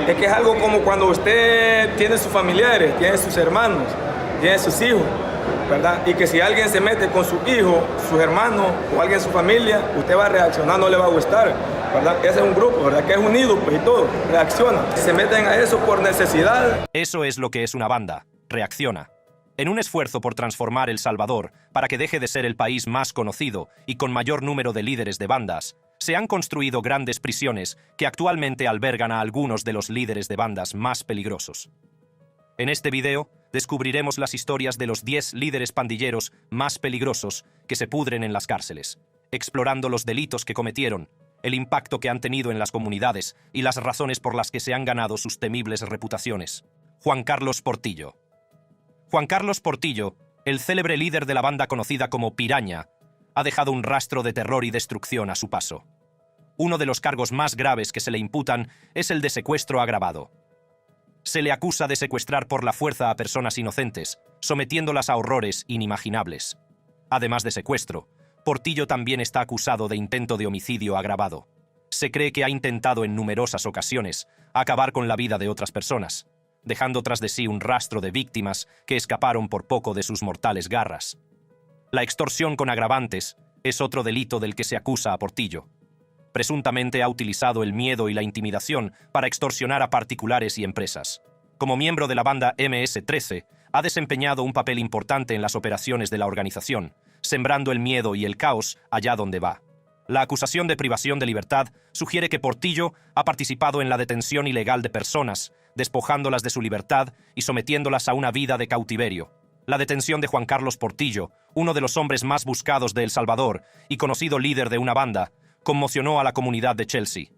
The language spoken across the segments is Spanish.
Es que es algo como cuando usted tiene sus familiares, tiene sus hermanos, tiene sus hijos, ¿verdad? Y que si alguien se mete con su hijo, sus hermanos o alguien de su familia, usted va a reaccionar, no le va a gustar, ¿verdad? Ese es un grupo, ¿verdad? Que es unido, pues, y todo, reacciona. Se meten a eso por necesidad. Eso es lo que es una banda, reacciona. En un esfuerzo por transformar El Salvador para que deje de ser el país más conocido y con mayor número de líderes de bandas, se han construido grandes prisiones que actualmente albergan a algunos de los líderes de bandas más peligrosos. En este video descubriremos las historias de los 10 líderes pandilleros más peligrosos que se pudren en las cárceles, explorando los delitos que cometieron, el impacto que han tenido en las comunidades y las razones por las que se han ganado sus temibles reputaciones. Juan Carlos Portillo. Juan Carlos Portillo, el célebre líder de la banda conocida como Piraña, ha dejado un rastro de terror y destrucción a su paso. Uno de los cargos más graves que se le imputan es el de secuestro agravado. Se le acusa de secuestrar por la fuerza a personas inocentes, sometiéndolas a horrores inimaginables. Además de secuestro, Portillo también está acusado de intento de homicidio agravado. Se cree que ha intentado en numerosas ocasiones acabar con la vida de otras personas, dejando tras de sí un rastro de víctimas que escaparon por poco de sus mortales garras. La extorsión con agravantes es otro delito del que se acusa a Portillo. Presuntamente ha utilizado el miedo y la intimidación para extorsionar a particulares y empresas. Como miembro de la banda MS-13, ha desempeñado un papel importante en las operaciones de la organización, sembrando el miedo y el caos allá donde va. La acusación de privación de libertad sugiere que Portillo ha participado en la detención ilegal de personas, despojándolas de su libertad y sometiéndolas a una vida de cautiverio. La detención de Juan Carlos Portillo, uno de los hombres más buscados de El Salvador y conocido líder de una banda, conmocionó a la comunidad de Chelsea.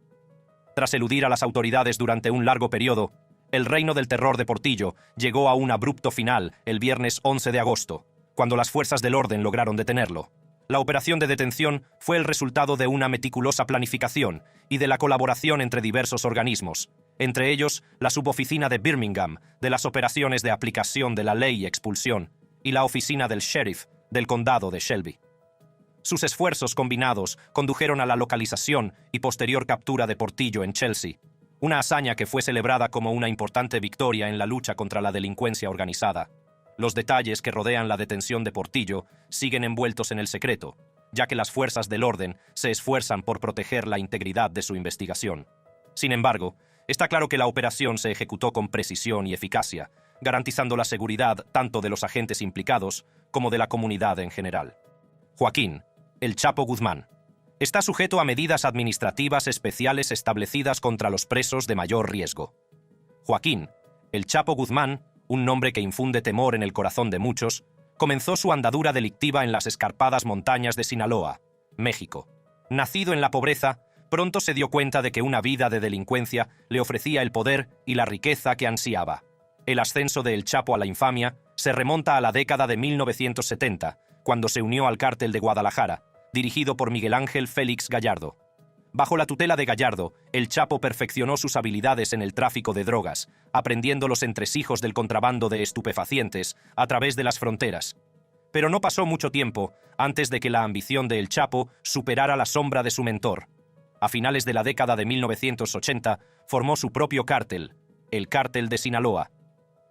Tras eludir a las autoridades durante un largo periodo, el reino del terror de Portillo llegó a un abrupto final el viernes 11 de agosto, cuando las fuerzas del orden lograron detenerlo. La operación de detención fue el resultado de una meticulosa planificación y de la colaboración entre diversos organismos, entre ellos la Suboficina de Birmingham de las operaciones de aplicación de la ley y expulsión y la Oficina del Sheriff del Condado de Shelby. Sus esfuerzos combinados condujeron a la localización y posterior captura de Portillo en Chelsea, una hazaña que fue celebrada como una importante victoria en la lucha contra la delincuencia organizada. Los detalles que rodean la detención de Portillo siguen envueltos en el secreto, ya que las fuerzas del orden se esfuerzan por proteger la integridad de su investigación. Sin embargo, está claro que la operación se ejecutó con precisión y eficacia, garantizando la seguridad tanto de los agentes implicados como de la comunidad en general. Joaquín, el Chapo Guzmán, está sujeto a medidas administrativas especiales establecidas contra los presos de mayor riesgo. Joaquín, el Chapo Guzmán, un nombre que infunde temor en el corazón de muchos, comenzó su andadura delictiva en las escarpadas montañas de Sinaloa, México. Nacido en la pobreza, pronto se dio cuenta de que una vida de delincuencia le ofrecía el poder y la riqueza que ansiaba. El ascenso de El Chapo a la infamia se remonta a la década de 1970, cuando se unió al cártel de Guadalajara, dirigido por Miguel Ángel Félix Gallardo. Bajo la tutela de Gallardo, El Chapo perfeccionó sus habilidades en el tráfico de drogas, aprendiendo los entresijos del contrabando de estupefacientes a través de las fronteras. Pero no pasó mucho tiempo antes de que la ambición de El Chapo superara la sombra de su mentor. A finales de la década de 1980, formó su propio cártel, el Cártel de Sinaloa.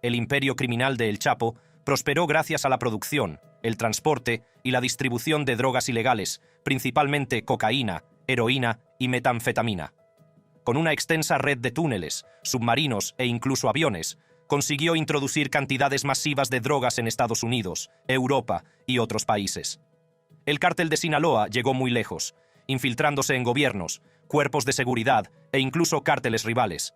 El imperio criminal de El Chapo prosperó gracias a la producción, el transporte y la distribución de drogas ilegales, principalmente cocaína, heroína y metanfetamina. Con una extensa red de túneles, submarinos e incluso aviones, consiguió introducir cantidades masivas de drogas en Estados Unidos, Europa y otros países. El cártel de Sinaloa llegó muy lejos, infiltrándose en gobiernos, cuerpos de seguridad e incluso cárteles rivales.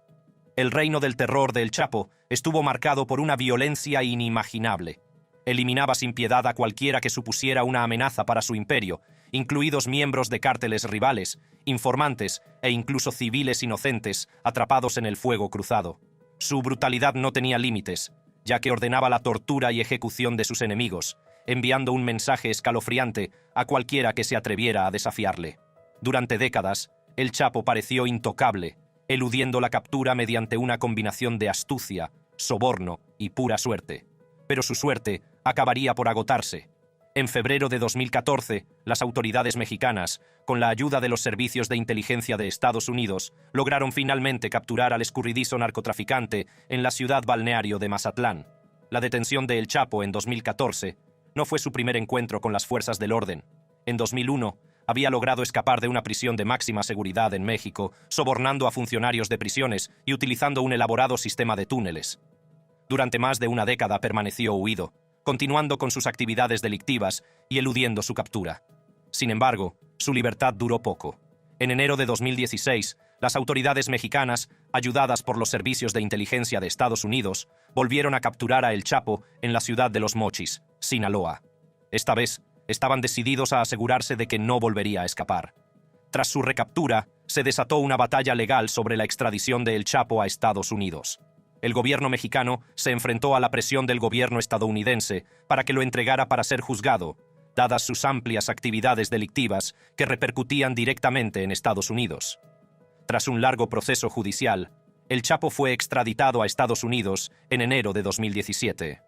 El reino del terror de El Chapo estuvo marcado por una violencia inimaginable. Eliminaba sin piedad a cualquiera que supusiera una amenaza para su imperio, incluidos miembros de cárteles rivales, informantes e incluso civiles inocentes atrapados en el fuego cruzado. Su brutalidad no tenía límites, ya que ordenaba la tortura y ejecución de sus enemigos, enviando un mensaje escalofriante a cualquiera que se atreviera a desafiarle. Durante décadas, El Chapo pareció intocable, eludiendo la captura mediante una combinación de astucia, soborno y pura suerte. Pero su suerte acabaría por agotarse. En febrero de 2014, las autoridades mexicanas, con la ayuda de los servicios de inteligencia de Estados Unidos, lograron finalmente capturar al escurridizo narcotraficante en la ciudad balneario de Mazatlán. La detención de El Chapo en 2014 no fue su primer encuentro con las fuerzas del orden. En 2001, había logrado escapar de una prisión de máxima seguridad en México, sobornando a funcionarios de prisiones y utilizando un elaborado sistema de túneles. Durante más de una década permaneció huido, continuando con sus actividades delictivas y eludiendo su captura. Sin embargo, su libertad duró poco. En enero de 2016, las autoridades mexicanas, ayudadas por los servicios de inteligencia de Estados Unidos, volvieron a capturar a El Chapo en la ciudad de Los Mochis, Sinaloa. Esta vez, estaban decididos a asegurarse de que no volvería a escapar. Tras su recaptura, se desató una batalla legal sobre la extradición de El Chapo a Estados Unidos. El gobierno mexicano se enfrentó a la presión del gobierno estadounidense para que lo entregara para ser juzgado, dadas sus amplias actividades delictivas que repercutían directamente en Estados Unidos. Tras un largo proceso judicial, El Chapo fue extraditado a Estados Unidos en enero de 2017.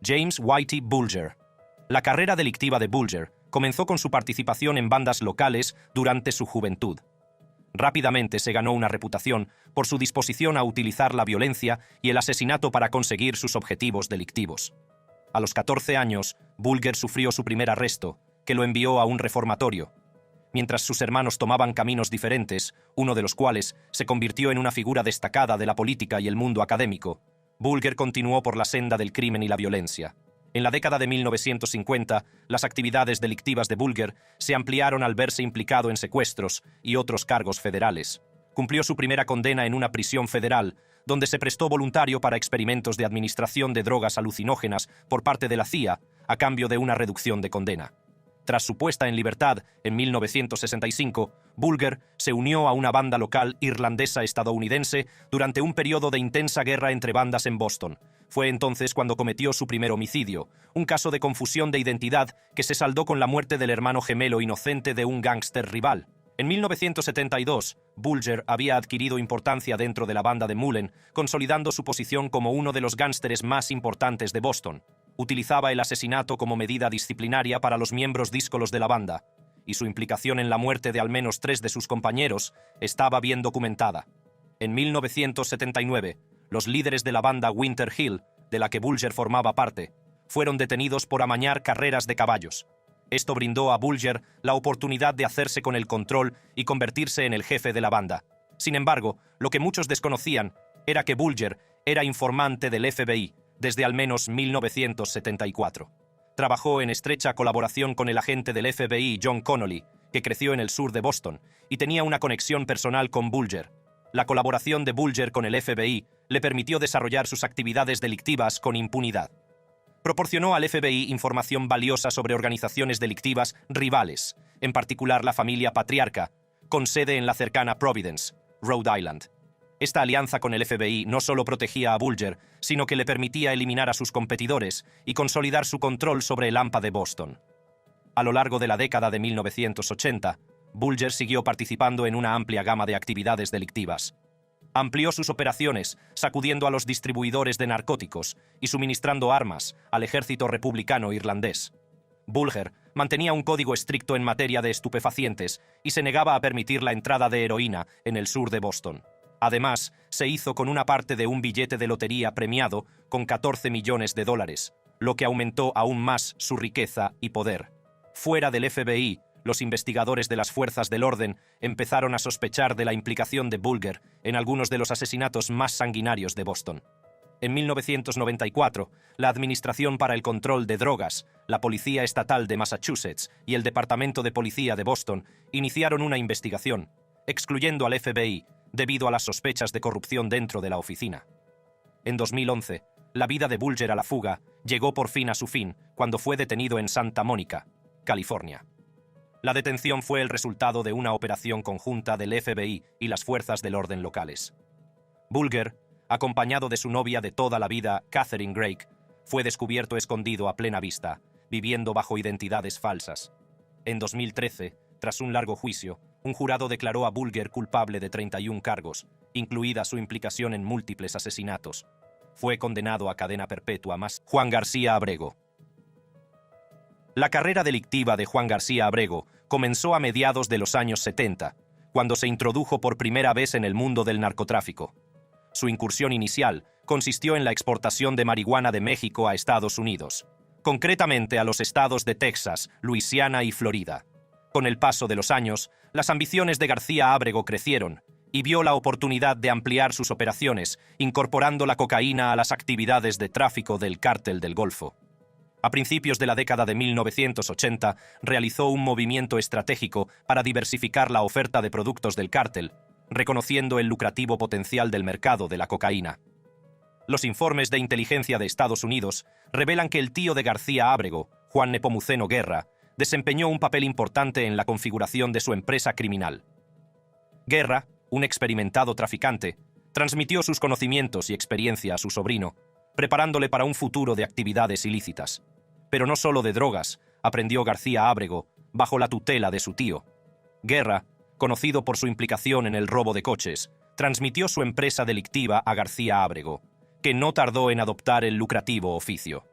James Whitey Bulger. La carrera delictiva de Bulger comenzó con su participación en bandas locales durante su juventud. Rápidamente se ganó una reputación por su disposición a utilizar la violencia y el asesinato para conseguir sus objetivos delictivos. A los 14 años, Bulger sufrió su primer arresto, que lo envió a un reformatorio. Mientras sus hermanos tomaban caminos diferentes, uno de los cuales se convirtió en una figura destacada de la política y el mundo académico, Bulger continuó por la senda del crimen y la violencia. En la década de 1950, las actividades delictivas de Bulger se ampliaron al verse implicado en secuestros y otros cargos federales. Cumplió su primera condena en una prisión federal, donde se prestó voluntario para experimentos de administración de drogas alucinógenas por parte de la CIA, a cambio de una reducción de condena. Tras su puesta en libertad en 1965, Bulger se unió a una banda local irlandesa-estadounidense durante un periodo de intensa guerra entre bandas en Boston. Fue entonces cuando cometió su primer homicidio, un caso de confusión de identidad que se saldó con la muerte del hermano gemelo inocente de un gángster rival. En 1972, Bulger había adquirido importancia dentro de la banda de Mullen, consolidando su posición como uno de los gángsteres más importantes de Boston. Utilizaba el asesinato como medida disciplinaria para los miembros díscolos de la banda, y su implicación en la muerte de al menos 3 de sus compañeros estaba bien documentada. En 1979, los líderes de la banda Winter Hill, de la que Bulger formaba parte, fueron detenidos por amañar carreras de caballos. Esto brindó a Bulger la oportunidad de hacerse con el control y convertirse en el jefe de la banda. Sin embargo, lo que muchos desconocían era que Bulger era informante del FBI desde al menos 1974. Trabajó en estrecha colaboración con el agente del FBI John Connolly, que creció en el sur de Boston, y tenía una conexión personal con Bulger. La colaboración de Bulger con el FBI le permitió desarrollar sus actividades delictivas con impunidad. Proporcionó al FBI información valiosa sobre organizaciones delictivas rivales, en particular la familia Patriarca, con sede en la cercana Providence, Rhode Island. Esta alianza con el FBI no solo protegía a Bulger, sino que le permitía eliminar a sus competidores y consolidar su control sobre el AMPA de Boston. A lo largo de la década de 1980, Bulger siguió participando en una amplia gama de actividades delictivas. Amplió sus operaciones, sacudiendo a los distribuidores de narcóticos y suministrando armas al ejército republicano irlandés. Bulger mantenía un código estricto en materia de estupefacientes y se negaba a permitir la entrada de heroína en el sur de Boston. Además, se hizo con una parte de un billete de lotería premiado con $14 millones, lo que aumentó aún más su riqueza y poder. Fuera del FBI, los investigadores de las fuerzas del orden empezaron a sospechar de la implicación de Bulger en algunos de los asesinatos más sanguinarios de Boston. En 1994, la Administración para el Control de Drogas, la Policía Estatal de Massachusetts y el Departamento de Policía de Boston iniciaron una investigación, excluyendo al FBI, debido a las sospechas de corrupción dentro de la oficina. En 2011, la vida de Bulger a la fuga llegó por fin a su fin cuando fue detenido en Santa Mónica, California. La detención fue el resultado de una operación conjunta del FBI y las fuerzas del orden locales. Bulger, acompañado de su novia de toda la vida, Catherine Drake, fue descubierto escondido a plena vista, viviendo bajo identidades falsas. En 2013, tras un largo juicio, un jurado declaró a Bulger culpable de 31 cargos, incluida su implicación en múltiples asesinatos. Fue condenado a cadena perpetua más Juan García Abrego. La carrera delictiva de Juan García Abrego comenzó a mediados de los años 70, cuando se introdujo por primera vez en el mundo del narcotráfico. Su incursión inicial consistió en la exportación de marihuana de México a Estados Unidos, concretamente a los estados de Texas, Luisiana y Florida. Con el paso de los años, las ambiciones de García Abrego crecieron y vio la oportunidad de ampliar sus operaciones, incorporando la cocaína a las actividades de tráfico del Cártel del Golfo. A principios de la década de 1980, realizó un movimiento estratégico para diversificar la oferta de productos del cártel, reconociendo el lucrativo potencial del mercado de la cocaína. Los informes de inteligencia de Estados Unidos revelan que el tío de García Abrego, Juan Nepomuceno Guerra, desempeñó un papel importante en la configuración de su empresa criminal. Guerra, un experimentado traficante, transmitió sus conocimientos y experiencia a su sobrino, preparándole para un futuro de actividades ilícitas. Pero no solo de drogas aprendió García Abrego bajo la tutela de su tío. Guerra, conocido por su implicación en el robo de coches, transmitió su empresa delictiva a García Abrego, que no tardó en adoptar el lucrativo oficio.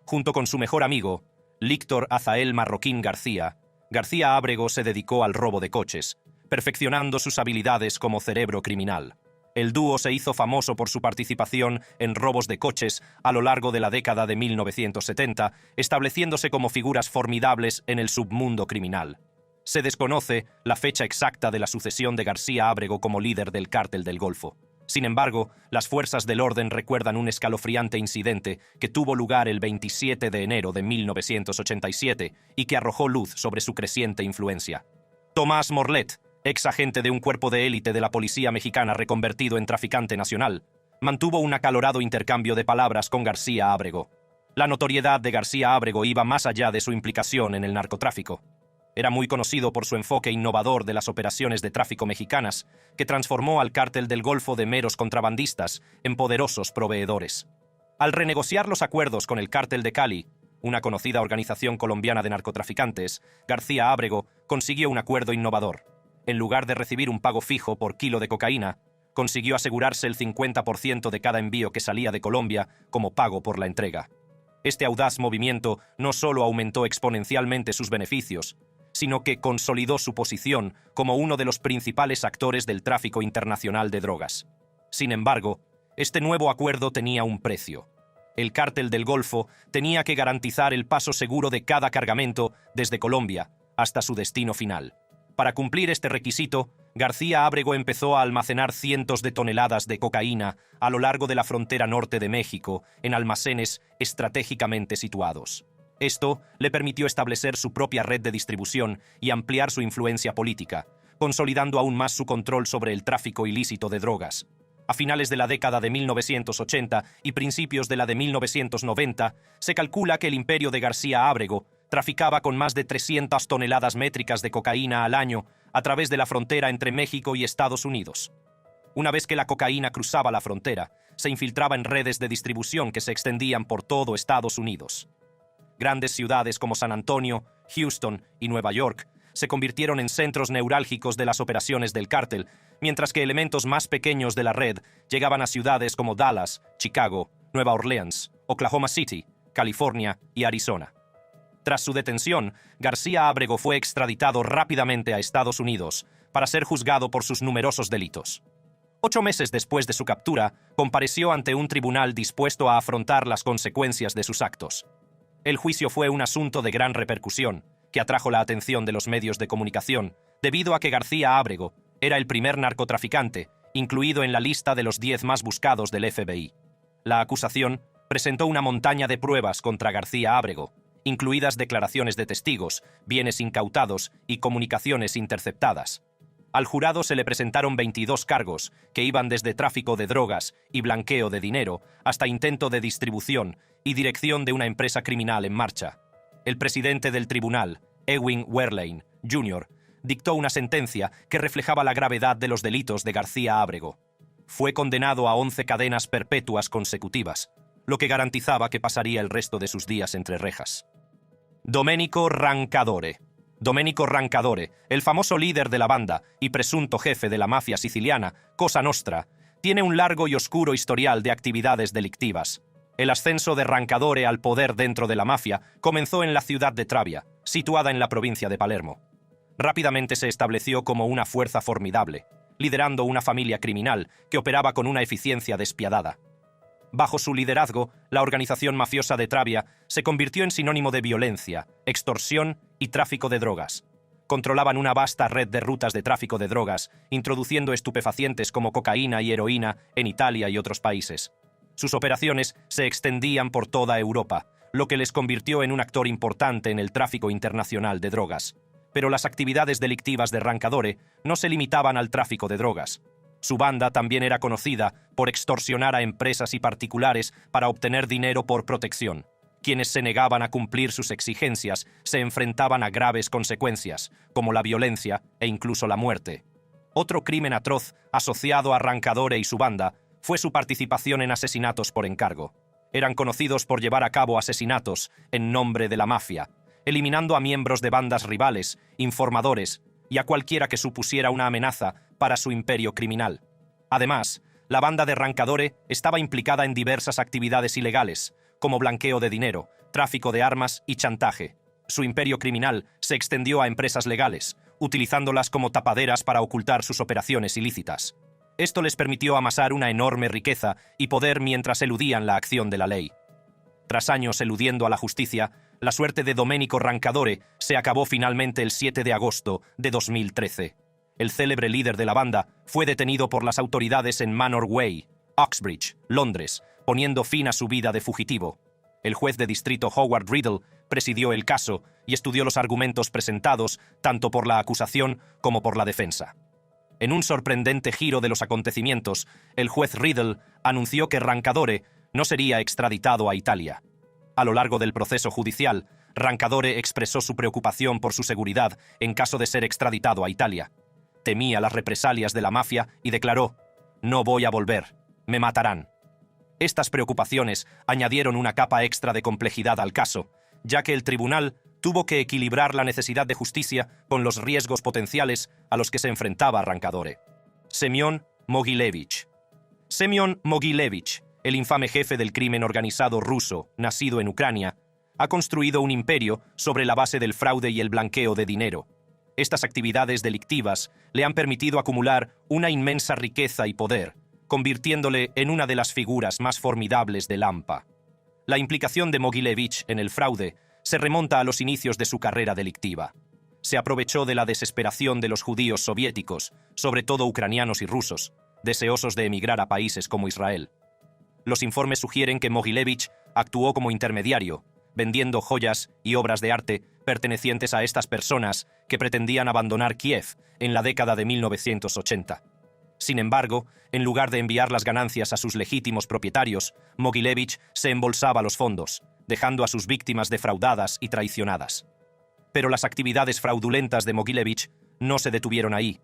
Junto con su mejor amigo, Líctor Azael Marroquín García, García Abrego se dedicó al robo de coches, perfeccionando sus habilidades como cerebro criminal. El dúo se hizo famoso por su participación en robos de coches a lo largo de la década de 1970, estableciéndose como figuras formidables en el submundo criminal. Se desconoce la fecha exacta de la sucesión de García Abrego como líder del Cártel del Golfo. Sin embargo, las fuerzas del orden recuerdan un escalofriante incidente que tuvo lugar el 27 de enero de 1987 y que arrojó luz sobre su creciente influencia. Tomás Morlet, ex agente de un cuerpo de élite de la policía mexicana reconvertido en traficante nacional, mantuvo un acalorado intercambio de palabras con García Abrego. La notoriedad de García Abrego iba más allá de su implicación en el narcotráfico. Era muy conocido por su enfoque innovador de las operaciones de tráfico mexicanas, que transformó al Cártel del Golfo de meros contrabandistas en poderosos proveedores. Al renegociar los acuerdos con el Cártel de Cali, una conocida organización colombiana de narcotraficantes, García Abrego consiguió un acuerdo innovador. En lugar de recibir un pago fijo por kilo de cocaína, consiguió asegurarse el 50% de cada envío que salía de Colombia como pago por la entrega. Este audaz movimiento no solo aumentó exponencialmente sus beneficios, sino que consolidó su posición como uno de los principales actores del tráfico internacional de drogas. Sin embargo, este nuevo acuerdo tenía un precio. El Cártel del Golfo tenía que garantizar el paso seguro de cada cargamento desde Colombia hasta su destino final. Para cumplir este requisito, García Abrego empezó a almacenar cientos de toneladas de cocaína a lo largo de la frontera norte de México, en almacenes estratégicamente situados. Esto le permitió establecer su propia red de distribución y ampliar su influencia política, consolidando aún más su control sobre el tráfico ilícito de drogas. A finales de la década de 1980 y principios de la de 1990, se calcula que el imperio de García Abrego traficaba con más de 300 toneladas métricas de cocaína al año a través de la frontera entre México y Estados Unidos. Una vez que la cocaína cruzaba la frontera, se infiltraba en redes de distribución que se extendían por todo Estados Unidos. Grandes ciudades como San Antonio, Houston y Nueva York se convirtieron en centros neurálgicos de las operaciones del cártel, mientras que elementos más pequeños de la red llegaban a ciudades como Dallas, Chicago, Nueva Orleans, Oklahoma City, California y Arizona. Tras su detención, García Abrego fue extraditado rápidamente a Estados Unidos para ser juzgado por sus numerosos delitos. 8 meses después de su captura, compareció ante un tribunal dispuesto a afrontar las consecuencias de sus actos. El juicio fue un asunto de gran repercusión, que atrajo la atención de los medios de comunicación, debido a que García Abrego era el primer narcotraficante, incluido en la lista de los 10 más buscados del FBI. La acusación presentó una montaña de pruebas contra García Abrego, incluidas declaraciones de testigos, bienes incautados y comunicaciones interceptadas. Al jurado se le presentaron 22 cargos, que iban desde tráfico de drogas y blanqueo de dinero hasta intento de distribución y dirección de una empresa criminal en marcha. El presidente del tribunal, Ewing Werlein, Jr., dictó una sentencia que reflejaba la gravedad de los delitos de García Abrego. Fue condenado a 11 cadenas perpetuas consecutivas, lo que garantizaba que pasaría el resto de sus días entre rejas. Domenico Rancadore. Domenico Rancadore, el famoso líder de la banda y presunto jefe de la mafia siciliana, Cosa Nostra, tiene un largo y oscuro historial de actividades delictivas. El ascenso de Rancadore al poder dentro de la mafia comenzó en la ciudad de Travia, situada en la provincia de Palermo. Rápidamente se estableció como una fuerza formidable, liderando una familia criminal que operaba con una eficiencia despiadada. Bajo su liderazgo, la organización mafiosa de Travia se convirtió en sinónimo de violencia, extorsión y tráfico de drogas. Controlaban una vasta red de rutas de tráfico de drogas, introduciendo estupefacientes como cocaína y heroína en Italia y otros países. Sus operaciones se extendían por toda Europa, lo que les convirtió en un actor importante en el tráfico internacional de drogas. Pero las actividades delictivas de Rancadore no se limitaban al tráfico de drogas. Su banda también era conocida por extorsionar a empresas y particulares para obtener dinero por protección. Quienes se negaban a cumplir sus exigencias se enfrentaban a graves consecuencias, como la violencia e incluso la muerte. Otro crimen atroz asociado a Rancadore y su banda fue su participación en asesinatos por encargo. Eran conocidos por llevar a cabo asesinatos en nombre de la mafia, eliminando a miembros de bandas rivales, informadores y a cualquiera que supusiera una amenaza para su imperio criminal. Además, la banda de Rancadore estaba implicada en diversas actividades ilegales, como blanqueo de dinero, tráfico de armas y chantaje. Su imperio criminal se extendió a empresas legales, utilizándolas como tapaderas para ocultar sus operaciones ilícitas. Esto les permitió amasar una enorme riqueza y poder mientras eludían la acción de la ley. Tras años eludiendo a la justicia, la suerte de Domenico Rancadore se acabó finalmente el 7 de agosto de 2013. El célebre líder de la banda fue detenido por las autoridades en Manor Way, Uxbridge, Londres, poniendo fin a su vida de fugitivo. El juez de distrito Howard Riddle presidió el caso y estudió los argumentos presentados tanto por la acusación como por la defensa. En un sorprendente giro de los acontecimientos, el juez Riddle anunció que Rancadore no sería extraditado a Italia. A lo largo del proceso judicial, Rancadore expresó su preocupación por su seguridad en caso de ser extraditado a Italia. Temía las represalias de la mafia y declaró: «No voy a volver, me matarán». Estas preocupaciones añadieron una capa extra de complejidad al caso, ya que el tribunal tuvo que equilibrar la necesidad de justicia con los riesgos potenciales a los que se enfrentaba Rancadore. Semyon Mogilevich. Semyon Mogilevich, el infame jefe del crimen organizado ruso, nacido en Ucrania, ha construido un imperio sobre la base del fraude y el blanqueo de dinero. Estas actividades delictivas le han permitido acumular una inmensa riqueza y poder, convirtiéndole en una de las figuras más formidables del AMPA. La implicación de Mogilevich en el fraude se remonta a los inicios de su carrera delictiva. Se aprovechó de la desesperación de los judíos soviéticos, sobre todo ucranianos y rusos, deseosos de emigrar a países como Israel. Los informes sugieren que Mogilevich actuó como intermediario, vendiendo joyas y obras de arte pertenecientes a estas personas que pretendían abandonar Kiev en la década de 1980. Sin embargo, en lugar de enviar las ganancias a sus legítimos propietarios, Mogilevich se embolsaba los fondos, dejando a sus víctimas defraudadas y traicionadas. Pero las actividades fraudulentas de Mogilevich no se detuvieron ahí.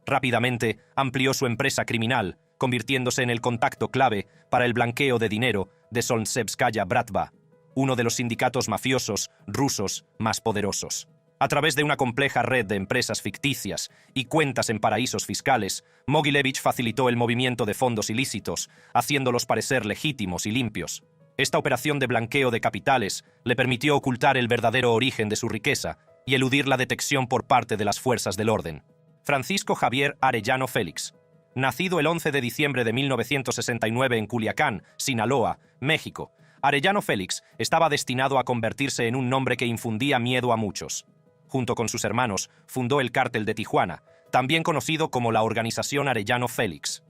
Rápidamente amplió su empresa criminal, convirtiéndose en el contacto clave para el blanqueo de dinero de Solntsevskaya Bratva, uno de los sindicatos mafiosos rusos más poderosos. A través de una compleja red de empresas ficticias y cuentas en paraísos fiscales, Mogilevich facilitó el movimiento de fondos ilícitos, haciéndolos parecer legítimos y limpios. Esta operación de blanqueo de capitales le permitió ocultar el verdadero origen de su riqueza y eludir la detección por parte de las fuerzas del orden. Francisco Javier Arellano Félix. Nacido el 11 de diciembre de 1969 en Culiacán, Sinaloa, México, Arellano Félix estaba destinado a convertirse en un nombre que infundía miedo a muchos. Junto con sus hermanos, fundó el Cártel de Tijuana, también conocido como la Organización Arellano Félix.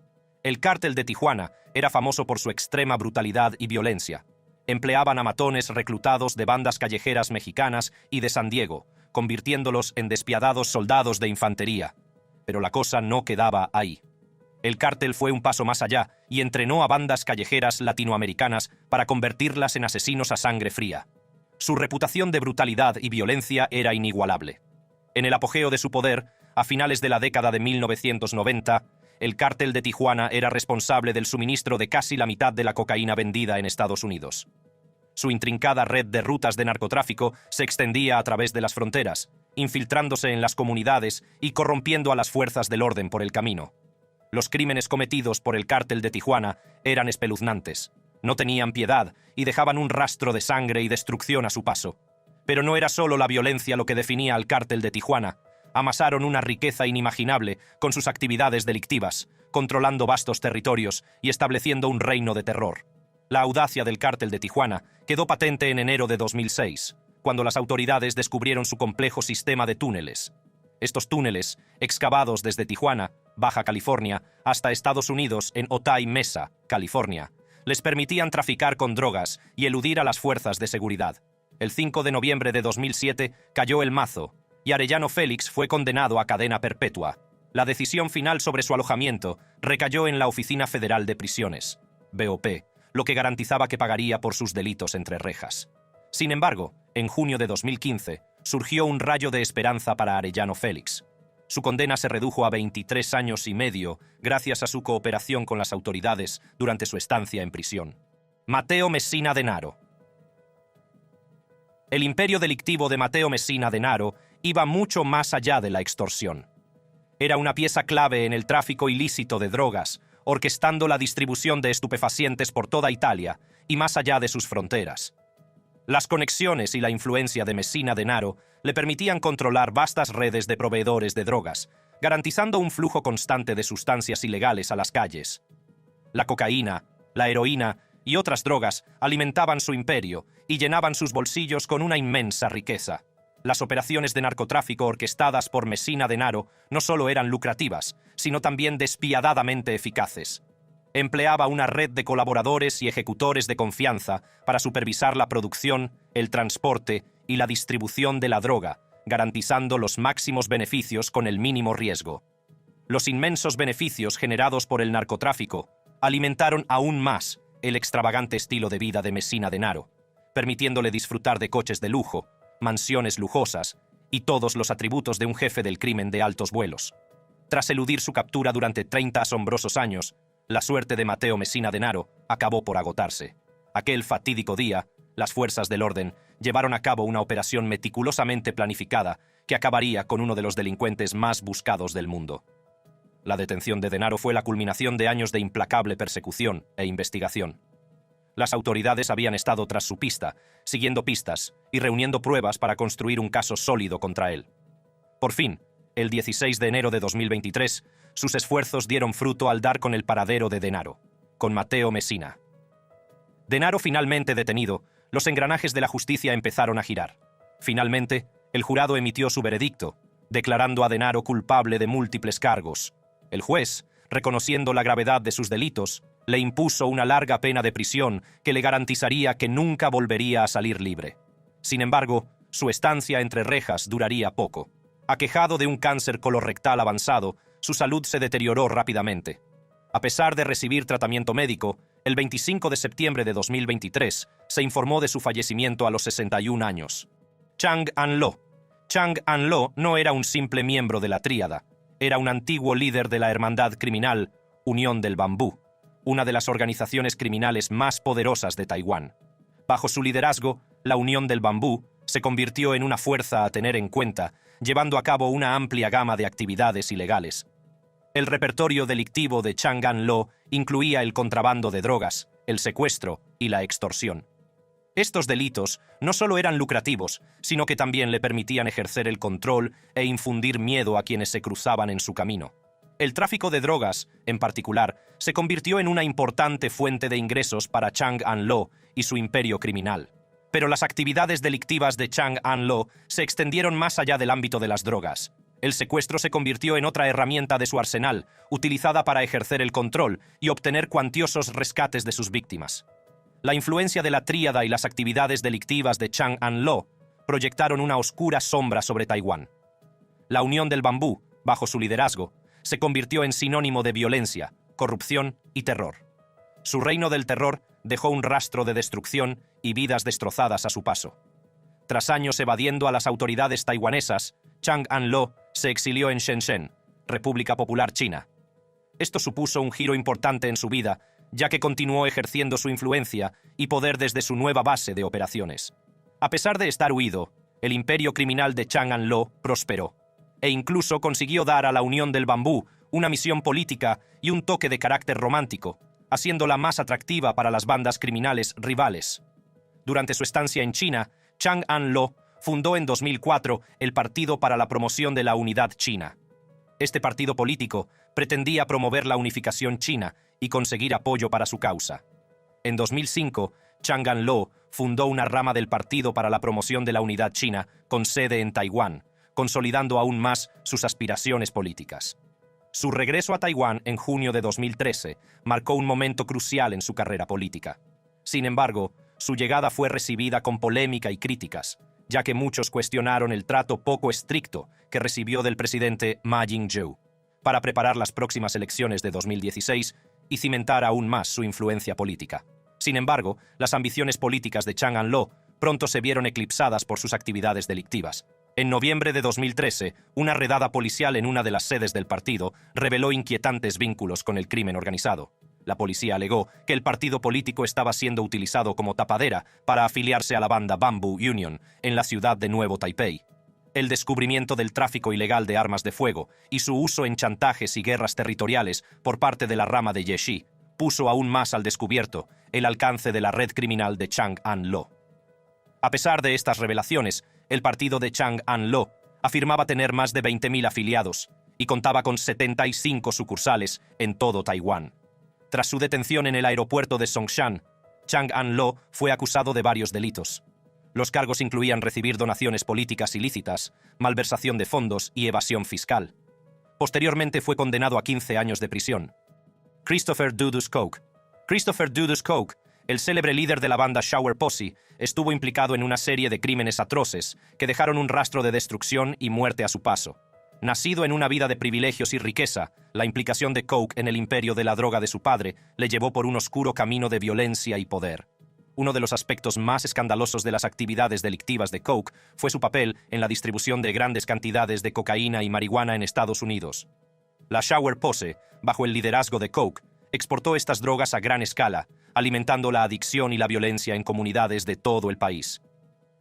El Cártel de Tijuana era famoso por su extrema brutalidad y violencia. Empleaban a matones reclutados de bandas callejeras mexicanas y de San Diego, convirtiéndolos en despiadados soldados de infantería. Pero la cosa no quedaba ahí. El cártel fue un paso más allá y entrenó a bandas callejeras latinoamericanas para convertirlas en asesinos a sangre fría. Su reputación de brutalidad y violencia era inigualable. En el apogeo de su poder, a finales de la década de 1990, el Cártel de Tijuana era responsable del suministro de casi la mitad de la cocaína vendida en Estados Unidos. Su intrincada red de rutas de narcotráfico se extendía a través de las fronteras, infiltrándose en las comunidades y corrompiendo a las fuerzas del orden por el camino. Los crímenes cometidos por el Cártel de Tijuana eran espeluznantes. No tenían piedad y dejaban un rastro de sangre y destrucción a su paso. Pero no era solo la violencia lo que definía al cártel de Tijuana. Amasaron una riqueza inimaginable con sus actividades delictivas, controlando vastos territorios y estableciendo un reino de terror. La audacia del cártel de Tijuana quedó patente en enero de 2006, cuando las autoridades descubrieron su complejo sistema de túneles. Estos túneles, excavados desde Tijuana, Baja California, hasta Estados Unidos en Otay Mesa, California, les permitían traficar con drogas y eludir a las fuerzas de seguridad. El 5 de noviembre de 2007 cayó el mazo, y Arellano Félix fue condenado a cadena perpetua. La decisión final sobre su alojamiento recayó en la Oficina Federal de Prisiones, BOP, lo que garantizaba que pagaría por sus delitos entre rejas. Sin embargo, en junio de 2015, surgió un rayo de esperanza para Arellano Félix. Su condena se redujo a 23 años y medio gracias a su cooperación con las autoridades durante su estancia en prisión. Mateo Messina Denaro. El imperio delictivo de Mateo Messina Denaro iba mucho más allá de la extorsión. Era una pieza clave en el tráfico ilícito de drogas, orquestando la distribución de estupefacientes por toda Italia y más allá de sus fronteras. Las conexiones y la influencia de Messina Denaro le permitían controlar vastas redes de proveedores de drogas, garantizando un flujo constante de sustancias ilegales a las calles. La cocaína, la heroína y otras drogas alimentaban su imperio y llenaban sus bolsillos con una inmensa riqueza. Las operaciones de narcotráfico orquestadas por Messina Denaro no solo eran lucrativas, sino también despiadadamente eficaces. Empleaba una red de colaboradores y ejecutores de confianza para supervisar la producción, el transporte y la distribución de la droga, garantizando los máximos beneficios con el mínimo riesgo. Los inmensos beneficios generados por el narcotráfico alimentaron aún más el extravagante estilo de vida de Messina Denaro, permitiéndole disfrutar de coches de lujo, mansiones lujosas y todos los atributos de un jefe del crimen de altos vuelos. Tras eludir su captura durante 30 asombrosos años, la suerte de Mateo Messina Denaro acabó por agotarse. Aquel fatídico día, las fuerzas del orden llevaron a cabo una operación meticulosamente planificada que acabaría con uno de los delincuentes más buscados del mundo. La detención de Denaro fue la culminación de años de implacable persecución e investigación. Las autoridades habían estado tras su pista, siguiendo pistas y reuniendo pruebas para construir un caso sólido contra él. Por fin, el 16 de enero de 2023, sus esfuerzos dieron fruto al dar con el paradero de Denaro, con Mateo Messina. Denaro finalmente detenido, los engranajes de la justicia empezaron a girar. Finalmente, el jurado emitió su veredicto, declarando a Denaro culpable de múltiples cargos. El juez, reconociendo la gravedad de sus delitos, le impuso una larga pena de prisión que le garantizaría que nunca volvería a salir libre. Sin embargo, su estancia entre rejas duraría poco. Aquejado de un cáncer colorectal avanzado, su salud se deterioró rápidamente. A pesar de recibir tratamiento médico, el 25 de septiembre de 2023 se informó de su fallecimiento a los 61 años. Chang An-lo. Chang An-lo no era un simple miembro de la tríada. Era un antiguo líder de la hermandad criminal Unión del Bambú, una de las organizaciones criminales más poderosas de Taiwán. Bajo su liderazgo, la Unión del Bambú se convirtió en una fuerza a tener en cuenta, llevando a cabo una amplia gama de actividades ilegales. El repertorio delictivo de Chang An-lo incluía el contrabando de drogas, el secuestro y la extorsión. Estos delitos no solo eran lucrativos, sino que también le permitían ejercer el control e infundir miedo a quienes se cruzaban en su camino. El tráfico de drogas, en particular, se convirtió en una importante fuente de ingresos para Chang An-lo y su imperio criminal. Pero las actividades delictivas de Chang An-lo se extendieron más allá del ámbito de las drogas. El secuestro se convirtió en otra herramienta de su arsenal, utilizada para ejercer el control y obtener cuantiosos rescates de sus víctimas. La influencia de la tríada y las actividades delictivas de Chang An-lo proyectaron una oscura sombra sobre Taiwán. La Unión del Bambú, bajo su liderazgo, se convirtió en sinónimo de violencia, corrupción y terror. Su reino del terror dejó un rastro de destrucción y vidas destrozadas a su paso. Tras años evadiendo a las autoridades taiwanesas, Chang An-lo se exilió en Shenzhen, República Popular China. Esto supuso un giro importante en su vida, ya que continuó ejerciendo su influencia y poder desde su nueva base de operaciones. A pesar de estar huido, el imperio criminal de Chang An-lo prosperó, e incluso consiguió dar a la Unión del Bambú una misión política y un toque de carácter romántico, haciéndola más atractiva para las bandas criminales rivales. Durante su estancia en China, Chang An-lo fundó en 2004 el Partido para la Promoción de la Unidad China. Este partido político pretendía promover la unificación china y conseguir apoyo para su causa. En 2005, Chang An-lo fundó una rama del Partido para la Promoción de la Unidad China con sede en Taiwán, consolidando aún más sus aspiraciones políticas. Su regreso a Taiwán en junio de 2013 marcó un momento crucial en su carrera política. Sin embargo, su llegada fue recibida con polémica y críticas, ya que muchos cuestionaron el trato poco estricto que recibió del presidente Ma Ying-jeou para preparar las próximas elecciones de 2016 y cimentar aún más su influencia política. Sin embargo, las ambiciones políticas de Chang An-lo pronto se vieron eclipsadas por sus actividades delictivas. En noviembre de 2013, una redada policial en una de las sedes del partido reveló inquietantes vínculos con el crimen organizado. La policía alegó que el partido político estaba siendo utilizado como tapadera para afiliarse a la banda Bamboo Union en la ciudad de Nuevo Taipei. El descubrimiento del tráfico ilegal de armas de fuego y su uso en chantajes y guerras territoriales por parte de la rama de Yeshi puso aún más al descubierto el alcance de la red criminal de Chang An-lo. A pesar de estas revelaciones, el partido de Chang An-lo afirmaba tener más de 20.000 afiliados y contaba con 75 sucursales en todo Taiwán. Tras su detención en el aeropuerto de Songshan, Chang An-lo fue acusado de varios delitos. Los cargos incluían recibir donaciones políticas ilícitas, malversación de fondos y evasión fiscal. Posteriormente fue condenado a 15 años de prisión. Christopher Dudus Coke. Christopher Dudus Coke, el célebre líder de la banda Shower Posse, estuvo implicado en una serie de crímenes atroces que dejaron un rastro de destrucción y muerte a su paso. Nacido en una vida de privilegios y riqueza, la implicación de Coke en el imperio de la droga de su padre le llevó por un oscuro camino de violencia y poder. Uno de los aspectos más escandalosos de las actividades delictivas de Coke fue su papel en la distribución de grandes cantidades de cocaína y marihuana en Estados Unidos. La Shower Posse, bajo el liderazgo de Coke, exportó estas drogas a gran escala, alimentando la adicción y la violencia en comunidades de todo el país.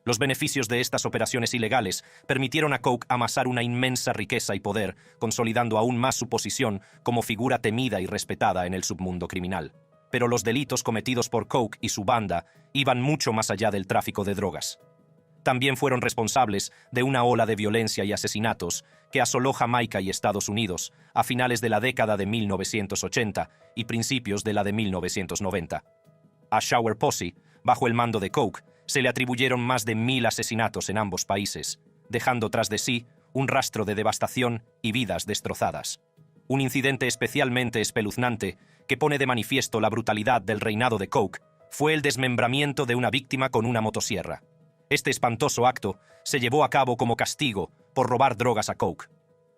Los beneficios de estas operaciones ilegales permitieron a Coke amasar una inmensa riqueza y poder, consolidando aún más su posición como figura temida y respetada en el submundo criminal. Pero los delitos cometidos por Coke y su banda iban mucho más allá del tráfico de drogas. También fueron responsables de una ola de violencia y asesinatos que asoló Jamaica y Estados Unidos a finales de la década de 1980 y principios de la de 1990. A Shower Posse, bajo el mando de Coke, se le atribuyeron más de 1.000 asesinatos en ambos países, dejando tras de sí un rastro de devastación y vidas destrozadas. Un incidente especialmente espeluznante que pone de manifiesto la brutalidad del reinado de Coke fue el desmembramiento de una víctima con una motosierra. Este espantoso acto se llevó a cabo como castigo por robar drogas a Coke.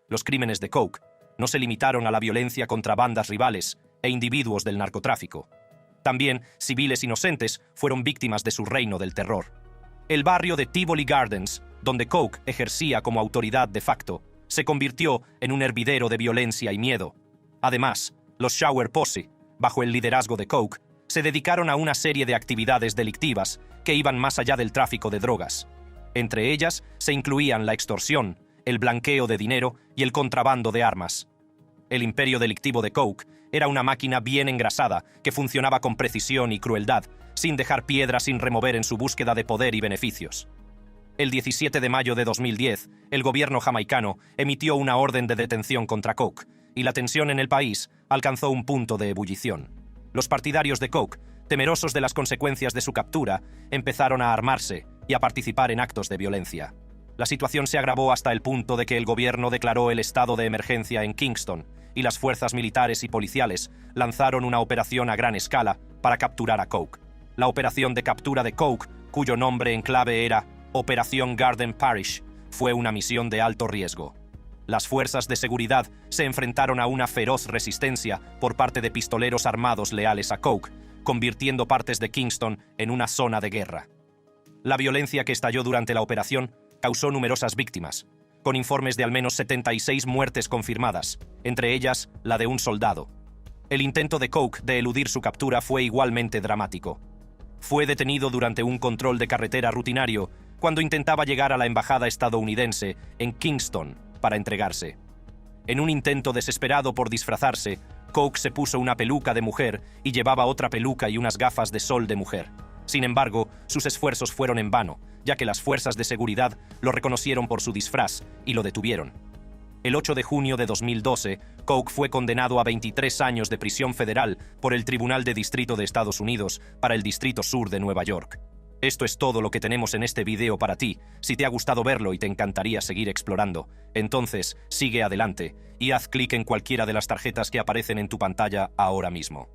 Los crímenes de Coke no se limitaron a la violencia contra bandas rivales e individuos del narcotráfico. También civiles inocentes fueron víctimas de su reino del terror. El barrio de Tivoli Gardens, donde Coke ejercía como autoridad de facto, se convirtió en un hervidero de violencia y miedo. Además, los Shower Posse, bajo el liderazgo de Coke, se dedicaron a una serie de actividades delictivas que iban más allá del tráfico de drogas. Entre ellas se incluían la extorsión, el blanqueo de dinero y el contrabando de armas. El imperio delictivo de Coke era una máquina bien engrasada que funcionaba con precisión y crueldad, sin dejar piedra sin remover en su búsqueda de poder y beneficios. El 17 de mayo de 2010, el gobierno jamaicano emitió una orden de detención contra Coke, y la tensión en el país alcanzó un punto de ebullición. Los partidarios de Coke, temerosos de las consecuencias de su captura, empezaron a armarse y a participar en actos de violencia. La situación se agravó hasta el punto de que el gobierno declaró el estado de emergencia en Kingston, y las fuerzas militares y policiales lanzaron una operación a gran escala para capturar a Coke. La operación de captura de Coke, cuyo nombre en clave era Operación Garden Parish, fue una misión de alto riesgo. Las fuerzas de seguridad se enfrentaron a una feroz resistencia por parte de pistoleros armados leales a Coke, convirtiendo partes de Kingston en una zona de guerra. La violencia que estalló durante la operación causó numerosas víctimas, con informes de al menos 76 muertes confirmadas, entre ellas la de un soldado. El intento de Coke de eludir su captura fue igualmente dramático. Fue detenido durante un control de carretera rutinario cuando intentaba llegar a la embajada estadounidense en Kingston para entregarse. En un intento desesperado por disfrazarse, Coke se puso una peluca de mujer y llevaba otra peluca y unas gafas de sol de mujer. Sin embargo, sus esfuerzos fueron en vano, ya que las fuerzas de seguridad lo reconocieron por su disfraz y lo detuvieron. El 8 de junio de 2012, Coke fue condenado a 23 años de prisión federal por el Tribunal de Distrito de Estados Unidos para el Distrito Sur de Nueva York. Esto es todo lo que tenemos en este video para ti. Si te ha gustado verlo y te encantaría seguir explorando, entonces sigue adelante y haz clic en cualquiera de las tarjetas que aparecen en tu pantalla ahora mismo.